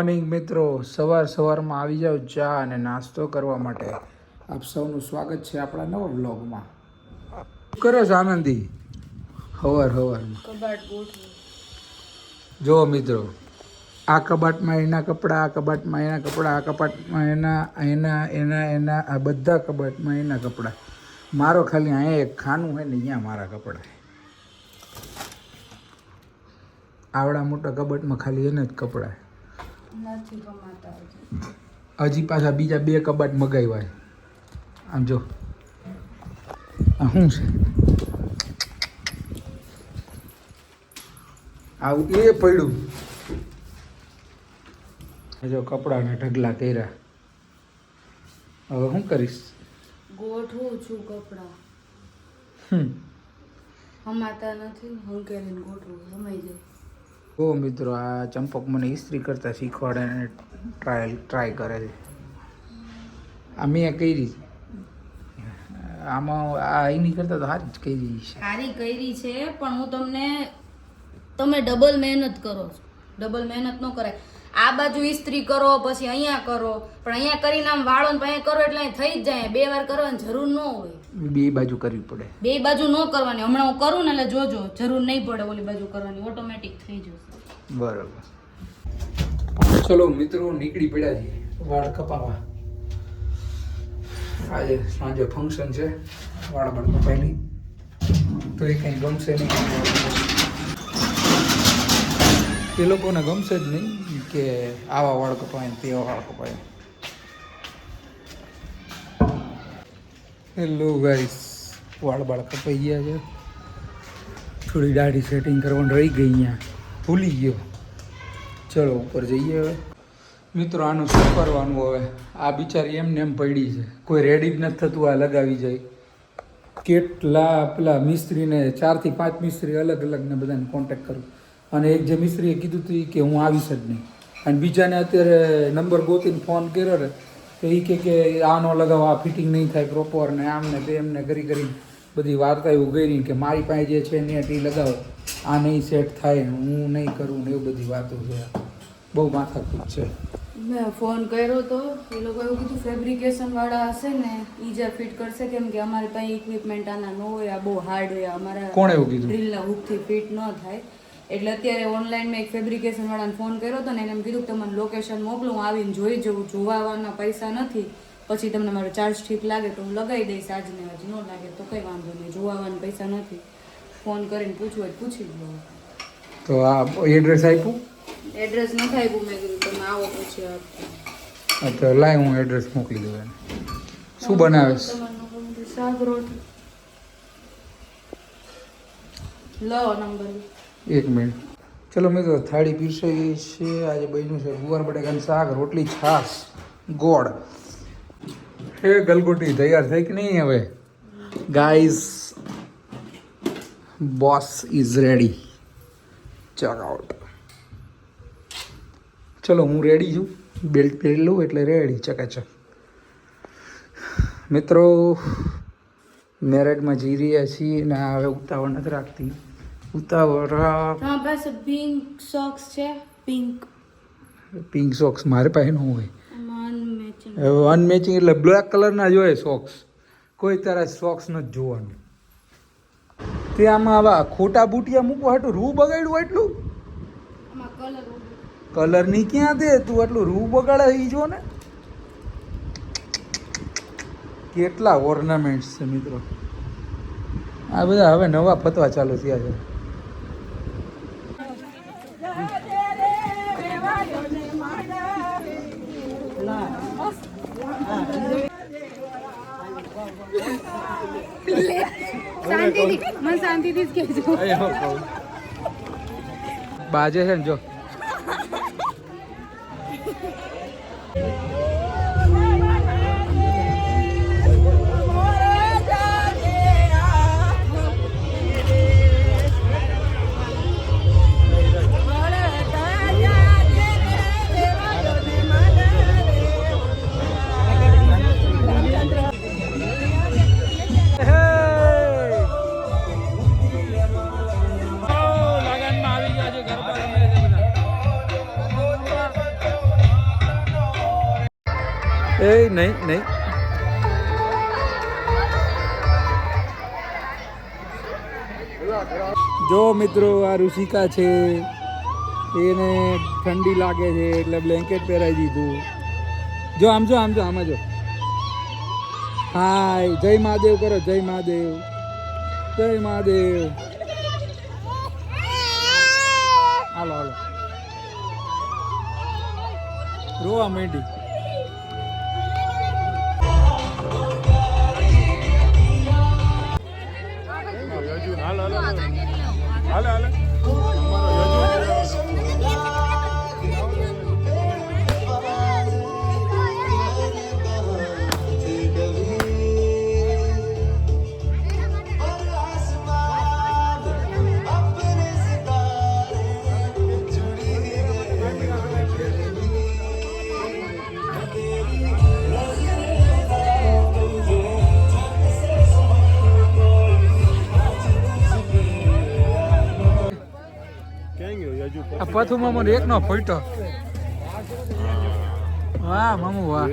Morning મિત્રો, સવારમાં આવી જાવ ચા અને નાસ્તો કરવા માટે. આપ સૌનું સ્વાગત છે આપણા નવા વ્લોગમાં. કરો છો આનંદી? હવારમાં જો મિત્રો, આ કબાટમાં એના કપડાં, આ કબાટમાં એના કપડાં, આ કબાટમાં એના આ બધા કબાટમાં એના કપડાં. મારો ખાલી અહીંયા એક ખાનું હોય ને અહીંયા મારા કપડાં. આવડા મોટા કબાટમાં ખાલી એને જ કપડાં. હજી પાછા બીજા 2 કબાટ મગાવ્યા. આમ જો આ શું છે? આવું એ પડ્યું. જો કપડાના ઢગલા કર્યા. હવે શું કરીશ? ગોઠવું છું કપડા. હમાતા નથી, હંકેલીને ગોઠવું સમાઈ જાય. ઓ મિત્રો, આ ચંપક મને ઇસ્ત્રી કરતા શીખવાડે અને ટ્રાય કરે છે. આ મેં કરી છે. આમાં આ એની કરતા તો સારી જ કરી છે. સારી કરી છે, પણ હું તમે ડબલ મહેનત કરો છો. ડબલ મહેનત ન કરાય. આ બાજુ ઇસ્ત્રી કરો, પછી અહીંયા કરો, પણ અહીંયા કરીને આમ વાળો ને અહીંયા કરો એટલે અહીં થઈ જ જાય. 2 વાર કરવાની જરૂર ન હોય. 2 બાજુ કરવી પડે. 2 બાજુ ન કરવાની. હમણાં હું કરું ને એટલે જોજો, જરૂર નહીં પડે ઓલી બાજુ કરવાની, ઓટોમેટિક થઈ જશે. બરાબર. ચલો મિત્રો, નીકળી પડ્યા છીએ વાળ કપાવા. આજે સાંજે ફંક્શન છે, વાળ કપાયેલી તો એ કંઈ ગમશે નહીં. એ લોકોને ગમશે જ નહીં કે આવા વાળ કપાય તેવા વાળ કપાય. હેલો ગાઈસ, વાળ કપાઈ ગયા છે. થોડી દાઢી સેટિંગ કરવાની રહી ગઈ, અહીંયા ભૂલી ગયો. ચલો ઉપર જઈએ હવે. મિત્રો, આનું શું કરવાનું હવે? આ બિચારી એમને એમ પડી છે, કોઈ રેડી જ નથી થતું. આ લગાવી જાય. કેટલા પેલા મિસ્ત્રીને 4 થી 5 મિસ્ત્રી અલગ અલગને બધાને કોન્ટેક્ટ કરું, અને એક જે મિસ્ત્રીએ કીધું હતું કે હું આવીશ જ નહીં. અને બીજાને અત્યારે નંબર ગોતીને ફોન કર્યો ને તો એ કે આ ન લગાવો, આ ફિટિંગ નહીં થાય પ્રોપર, ને આમને તેમને કરી બધી વાર્તા એવું કરી કે મારી પાસે જે છે ને એ લગાવો, આ નહીં સેટ થાય, હું નહીં કરું ને એવું બધી વાતો છે. બહુ માથાકૂટ છે. મેં ફોન કર્યો તો એ લોકો એવું કીધું ફેબ્રિકેશન વાળા હશે ને એ જ ફિટ કરશે, કેમ કે અમારે પાસે ઇક્વિપમેન્ટ આના ન હોય, આ બહુ હાર્ડ હોય. અમારા કોણે એવું કીધું? ડ્રીલના હુકથી ફિટ ન થાય. એટલે અત્યારે ઓનલાઈન મેં એક ફેબ્રિકેશન વાળાને ફોન કર્યો હતો ને એને એમ કીધું કે તમને લોકેશન મોકલું, હું આવીને જોઈ જવું. જોવા આવવાના પૈસા નથી, પછી તમને મારો ચાર્જ ઠીક લાગે તો હું લગાવી દઈશ. આજને આજ ન લાગે તો કંઈ વાંધો નહીં, જોવા આવવાના પૈસા નથી. ફોન કરીને પૂછવું હોય પૂછી લો. તો આ એડ્રેસ આપ્યું? એડ્રેસ નથી આપ્યું. મેં કીધું તમે આવો પછી આપ. તો લાય, હું એડ્રેસ મોકલી દઉં એને. શું બનાવે? શાક રોટી. લો નંબર. 1 મિનિટ. ચલો મિત્રો, થાળી પીરસાઈ છે. આજે બન્યું છે ગુવાર બટાકાનું શાક, રોટલી, છાશ, ગોળ. હે ગલગોટી તૈયાર થઈ કે નહીં? હવે guys, boss is ready. Check out. ચલો, હું રેડી છું. બેલ્ટ પહેરી લઉં એટલે રેડી. ચકાચક. મિત્રો, મેરેજમાં જઈ રહ્યા છીએ ને હવે ઉતાવળ નથી રાખતી. ઉતાવળ તમારી પાસે પિંક સોક્સ છે? પિંક સોક્સ મારી પાસે ન હોય. અનમેચિંગ. અનમેચિંગ એટલે બ્લેક કલરના જોઈએ સોક્સ. કોઈ તારા સોક્સ નથી જોવાનું. તે આમાં આવા ખોટા બુટિયા મૂકવા હાટું રૂ બગાડ્યું એટલું? આમાં કલરની ક્યાં દે તું? એટલું રૂ બગાડે એ જો ને. કેટલા ઓર્નામેન્ટ્સ છે મિત્રો. આ બધા હવે નવા ફતવા ચાલુ થયા છે. બાજે છે ને જો. એ નહીં નહીં જો મિત્રો આ ઋષિકા છે એને ઠંડી લાગે છે એટલે બ્લેન્કેટ પહેરાવી દીધું જો આમ આમાં જો હાય જય મહાદેવ કરો જય મહાદેવ જય મહાદેવ હાલો હાલો રોવા માંડી આ પથુ મામો એક નો ફોટો વાહ મામુ વાહ